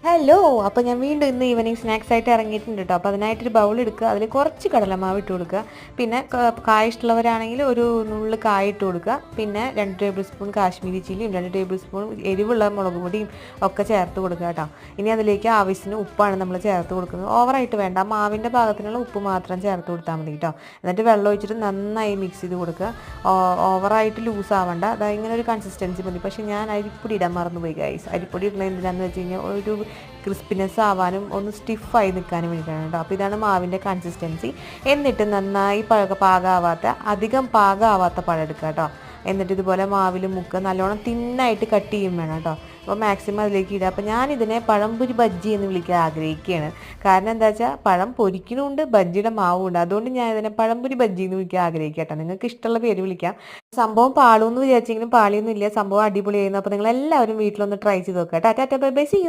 Hello. അപ്പോൾ ഞാൻ വീണ്ടും ഇന്ന് ഈവനിങ് സ്നാക്സ് ആയിട്ട് ഇറങ്ങിയിട്ടുണ്ട് കേട്ടോ. അപ്പോൾ അതിനായിട്ടൊരു ബൗൾ എടുക്കുക, അതിൽ കുറച്ച് കടലമാവ് ഇട്ട് കൊടുക്കുക, പിന്നെ കായ ഇഷ്ടമുള്ളവരാണെങ്കിൽ ഒരു നുള്ള് കായ ഇട്ട് കൊടുക്കുക, പിന്നെ 2 ടേബിൾ സ്പൂൺ കാശ്മീരി ചില്ലിയും 2 ടേബിൾ സ്പൂൺ എരിവുള്ള മുളക് പൊടിയും ഒക്കെ ചേർത്ത് കൊടുക്കുക കേട്ടോ. ഇനി അതിലേക്ക് ആവശ്യത്തിന് ഉപ്പാണ് നമ്മൾ ചേർത്ത് കൊടുക്കുന്നത്. ഓവറായിട്ട് വേണ്ട, മാവിൻ്റെ പാകത്തിനുള്ള ഉപ്പ് മാത്രം ചേർത്ത് കൊടുത്താൽ മതി കേട്ടോ. എന്നിട്ട് വെള്ളം ഒഴിച്ചിട്ട് നന്നായി മിക്സ് ചെയ്ത് കൊടുക്കുക. ഓവറായിട്ട് ലൂസ് ആവണ്ട, അതായത് ഇങ്ങനെ ഒരു കൺസിസ്റ്റൻസി മതി. പക്ഷേ ഞാൻ അരിപ്പൊടി ഇടാൻ മറന്നുപോയി ഗൈസ്. അരിപ്പൊടി ഇടുന്നത് എന്തിനാന്ന് വെച്ച് കഴിഞ്ഞാൽ ഒരു ക്രിസ്പിനെസ് ആവാനും ഒന്ന് സ്റ്റിഫായി നിൽക്കാനും വേണ്ടിയിട്ടാണ് കേട്ടോ. അപ്പോൾ ഇതാണ് മാവിൻ്റെ കൺസിസ്റ്റൻസി. എന്നിട്ട് നന്നായി പാകമാവാത്ത, അധികം പാകമാവാത്ത പഴം എടുക്കുക കേട്ടോ. എന്നിട്ട് ഇതുപോലെ മാവിൽ മുക്കുക, നല്ലോണം തിന്നായിട്ട് കട്ട് ചെയ്യും വേണം കേട്ടോ. അപ്പോൾ മാക്സിമം അതിലേക്ക് ഇടുക. അപ്പോൾ ഞാനിതിനെ പഴംപൊരി ബജ്ജി എന്ന് വിളിക്കാൻ ആഗ്രഹിക്കുകയാണ്. കാരണം എന്താ വെച്ചാൽ പഴം പൊരിക്കണമുണ്ട്, ബജ്ജിയുടെ മാവുണ്ട്. അതുകൊണ്ട് ഞാൻ ഇതിനെ പഴംപൊരി ബജ്ജി എന്ന് വിളിക്കാൻ ആഗ്രഹിക്കുക കേട്ടോ. നിങ്ങൾക്ക് ഇഷ്ടമുള്ള പേര് വിളിക്കാം. സംഭവം പാളുമെന്ന് വിചാരിച്ചെങ്കിലും പാളിയൊന്നും ഇല്ല, സംഭവം അടിപൊളിയായിരുന്നു. അപ്പോൾ നിങ്ങൾ എല്ലാവരും വീട്ടിലൊന്ന് ട്രൈ ചെയ്ത് നോക്കുക. Tata bye bye, see U.